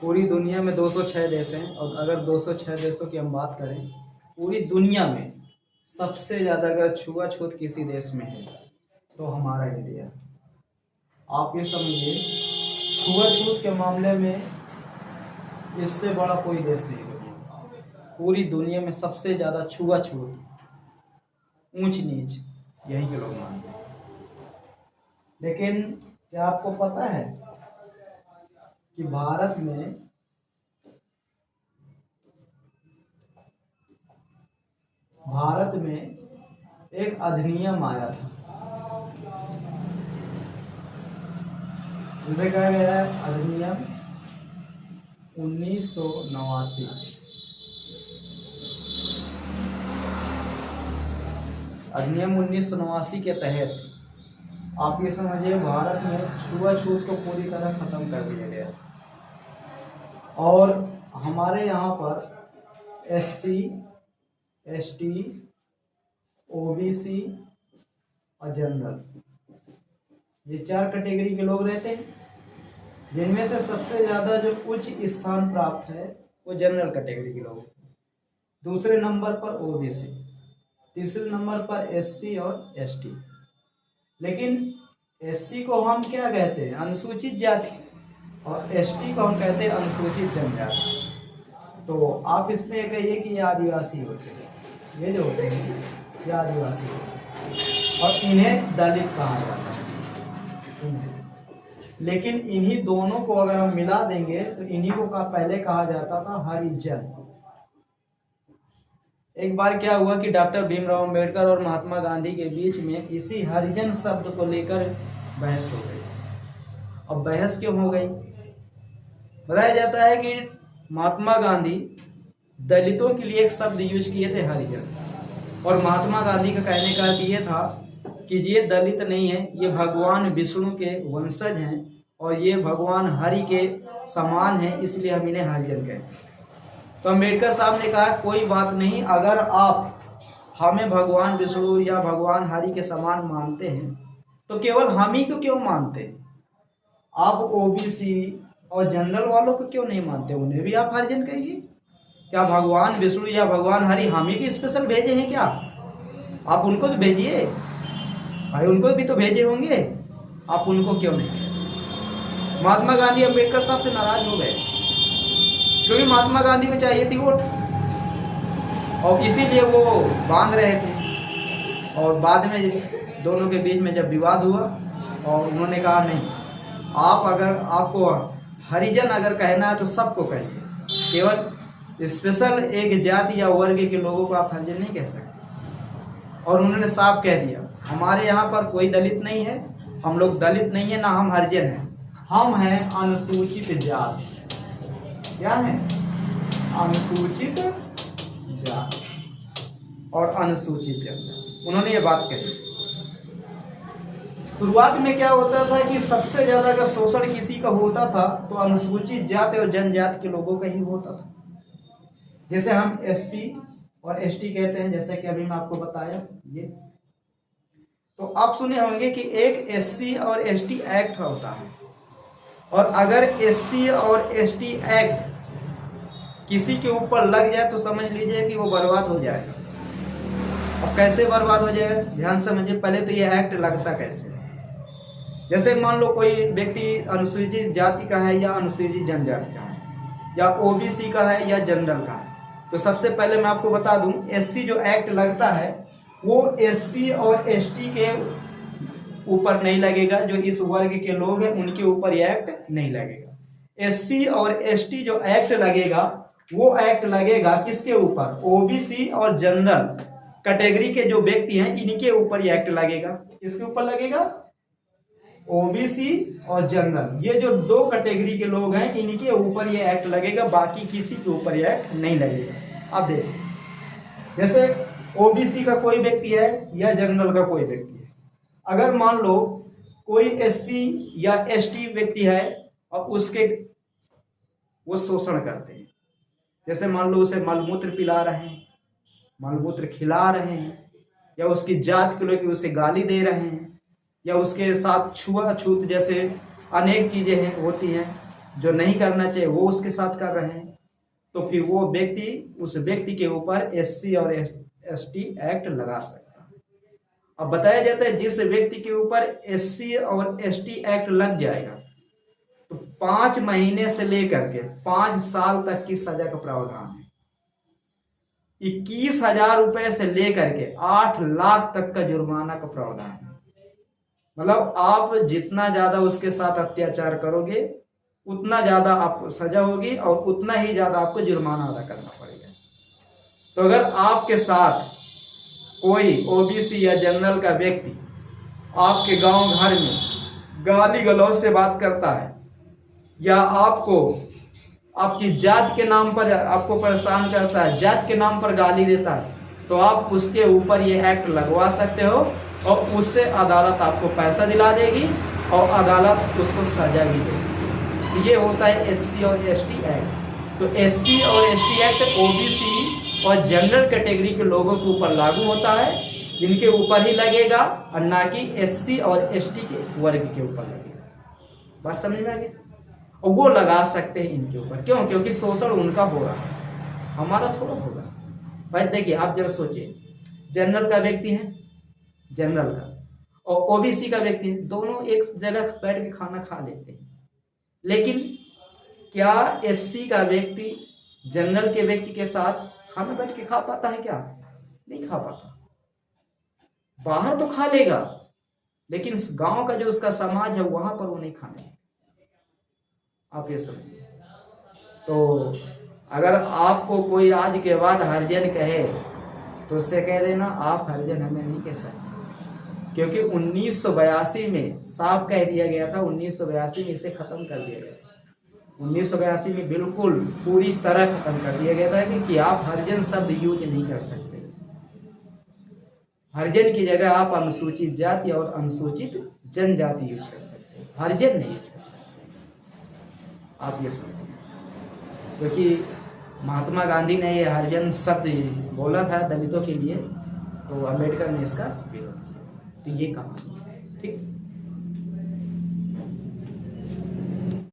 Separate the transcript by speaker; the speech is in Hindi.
Speaker 1: पूरी दुनिया में 206 देश हैं और अगर 206 देशों की हम बात करें, पूरी दुनिया में सबसे ज़्यादा अगर छुआछूत किसी देश में है तो हमारा इंडिया। आप ये समझिए, छुआछूत के मामले में इससे बड़ा कोई देश नहीं है। पूरी दुनिया में सबसे ज़्यादा छुआछूत, ऊंच नीच यही के लोग मानते हैं। लेकिन क्या आपको पता है कि भारत में एक अधिनियम आया था जिसे कहा गया है अधिनियम 1989। अधिनियम 1989 के तहत आप ये समझिए भारत में छुआछूत को पूरी तरह खत्म कर दिया गया और हमारे यहाँ पर SC, ST, OBC और जनरल, ये 4 कैटेगरी के लोग रहते हैं, जिनमें से सबसे ज़्यादा जो उच्च स्थान प्राप्त है वो जनरल कैटेगरी के लोग। दूसरे नंबर पर OBC, तीसरे नंबर पर SC और ST। लेकिन SC को हम क्या कहते हैं? अनुसूचित जाति, और ST को हम कहते हैं अनुसूचित जनजाति। तो आप इसमें कहिए कि ये आदिवासी होते हैं, ये जो होते हैं ये आदिवासी होते हैं और इन्हें दलित कहा जाता है। लेकिन इन्हीं दोनों को अगर हम मिला देंगे तो इन्हीं को पहले कहा जाता था हरिजन। एक बार क्या हुआ कि डॉक्टर भीमराव अंबेडकर और महात्मा गांधी के बीच में इसी हरिजन शब्द को लेकर बहस हो गई। अब बहस क्यों हो गई? बताया जाता है कि महात्मा गांधी दलितों के लिए एक शब्द यूज किए थे, हरिजन, और महात्मा गांधी का कहने का अर्थ ये था कि ये दलित नहीं है, ये भगवान विष्णु के वंशज हैं और ये भगवान हरि के समान है, इसलिए हम इन्हें हरिजन कहते हैं। तो अम्बेडकर साहब ने कहा कोई बात नहीं, अगर आप हमें भगवान विष्णु या भगवान हरि के समान मानते हैं तो केवल हम ही को क्यों मानते हैं? आप OBC और जनरल वालों को क्यों नहीं मानते? उन्हें भी आप हरिजन कहिए। क्या भगवान विष्णु या भगवान हरि हम ही के स्पेशल भेजे हैं क्या? आप उनको तो भेजिए भाई, उनको भी तो भेजे होंगे, आप उनको क्यों नहीं? महात्मा गांधी अम्बेडकर साहब से नाराज हो गए क्योंकि महात्मा गांधी को चाहिए थी वोट और इसीलिए वो बांध रहे थे। और बाद में दोनों के बीच में जब विवाद हुआ और उन्होंने कहा नहीं, आप अगर आपको हरिजन अगर कहना है तो सबको कहिए, केवल स्पेशल एक जाति या वर्ग के लोगों को आप हरिजन नहीं कह सकते। और उन्होंने साफ कह दिया हमारे यहाँ पर कोई दलित नहीं है, हम लोग दलित नहीं है, ना हम हरिजन हैं, हम हैं अनुसूचित जाति। क्या है? अनुसूचित जाति और अनुसूचित जनजाति। उन्होंने ये बात कही। शुरुआत में क्या होता था कि सबसे ज्यादा अगर शोषण किसी का होता था तो अनुसूचित जाति और जनजाति के लोगों का ही होता था, जैसे हम SC और ST कहते हैं, जैसे कि अभी मैं आपको बताया ये। तो आप सुने होंगे कि एक SC और ST एक्ट होता है, और अगर SC और ST एक्ट किसी के ऊपर लग जाए तो समझ लीजिए कि वो बर्बाद हो जाएगा। अब कैसे बर्बाद हो जाएगा? ध्यान समझिए। पहले तो ये एक्ट लगता कैसे? जैसे मान लो कोई व्यक्ति अनुसूचित जाति का है या अनुसूचित जनजाति का है या OBC का है या जनरल का है, तो सबसे पहले मैं आपको बता दूं SC जो एक्ट लगता है वो SC और ST के ऊपर नहीं लगेगा, जो इस वर्ग के लोग हैं उनके ऊपर ये एक्ट नहीं लगेगा। SC और ST जो एक्ट लगेगा वो एक्ट लगेगा किसके ऊपर? OBC और जनरल कैटेगरी के जो व्यक्ति हैं इनके ऊपर ये एक्ट लगेगा। किसके ऊपर लगेगा? OBC और जनरल, ये जो 2 कैटेगरी के लोग हैं इनके ऊपर ये एक्ट लगेगा, बाकी किसी के ऊपर ये एक्ट नहीं लगेगा। अब देखिए, जैसे OBC का कोई व्यक्ति है या जनरल का कोई व्यक्ति है, अगर मान लो कोई SC या ST व्यक्ति है और उसके वो शोषण करते हैं, जैसे मान लो उसे मलमूत्र पिला रहे हैं, मलमूत्र खिला रहे हैं, या उसकी जात को लेकर उसे गाली दे रहे हैं, या उसके साथ छुआछूत जैसे अनेक चीजें हैं होती हैं जो नहीं करना चाहिए वो उसके साथ कर रहे हैं, तो फिर वो व्यक्ति उस व्यक्ति के ऊपर SC और ST एक्ट लगा सकता है। अब बताया जाता है जिस व्यक्ति के ऊपर SC और ST एक्ट लग जाएगा तो 5 महीने से लेकर के 5 साल तक की सजा का प्रावधान है। 21,000 रुपए से लेकर के 8 लाख तक का जुर्माना का प्रावधान है। मतलब आप जितना ज्यादा उसके साथ अत्याचार करोगे उतना ज्यादा आपको सजा होगी और उतना ही ज्यादा आपको जुर्माना अदा करना पड़ेगा। तो अगर आपके साथ कोई OBC या जनरल का व्यक्ति आपके गांव घर में गाली गलौज से बात करता है या आपको आपकी जात के नाम पर आपको परेशान करता है, जात के नाम पर गाली देता है, तो आप उसके ऊपर ये एक्ट लगवा सकते हो और उससे अदालत आपको पैसा दिला देगी और अदालत उसको सजा भी देगी। तो ये होता है SC और ST एक्ट। तो SC और ST एक्ट OBC और जनरल कैटेगरी के लोगों के ऊपर लागू होता है, जिनके ऊपर ही लगेगा और ना कि SC और ST के वर्ग के ऊपर लगेगा। बात समझ में आ गई? और वो लगा सकते हैं इनके ऊपर, क्यों? क्योंकि शोषण उनका हो रहा है, हमारा थोड़ा होगा। भाई देखिए आप जरा सोचिए, जनरल का व्यक्ति है, जनरल का, और OBC का व्यक्ति है, दोनों एक जगह बैठ के खाना खा लेते हैं, लेकिन क्या SC का व्यक्ति जनरल के व्यक्ति के साथ खाना बैठ के खा पाता है? क्या नहीं खा पाता। बाहर तो खा लेगा, लेकिन गांव का जो उसका समाज है वहां पर वो नहीं खाने। आप ये समझिए। तो अगर आपको कोई आज के बाद हरिजन कहे तो उससे कह देना आप हरिजन हमें नहीं कह सकते, क्योंकि 1982 में साफ कह दिया गया था, 1982 में इसे खत्म कर दिया गया। 1982 में बिल्कुल पूरी तरह खत्म कर दिया गया था कि आप हरिजन शब्द यूज नहीं कर सकते। हरिजन की जगह आप अनुसूचित जाति और अनुसूचित जनजाति यूज कर सकते हैं, हरिजन नहीं यूज कर सकते। आप ये समझिए, क्योंकि महात्मा गांधी ने ये हरिजन शब्द बोला था दलितों के लिए, तो अम्बेडकर ने इसका विरोध किया। तो ये कहानी है, ठीक।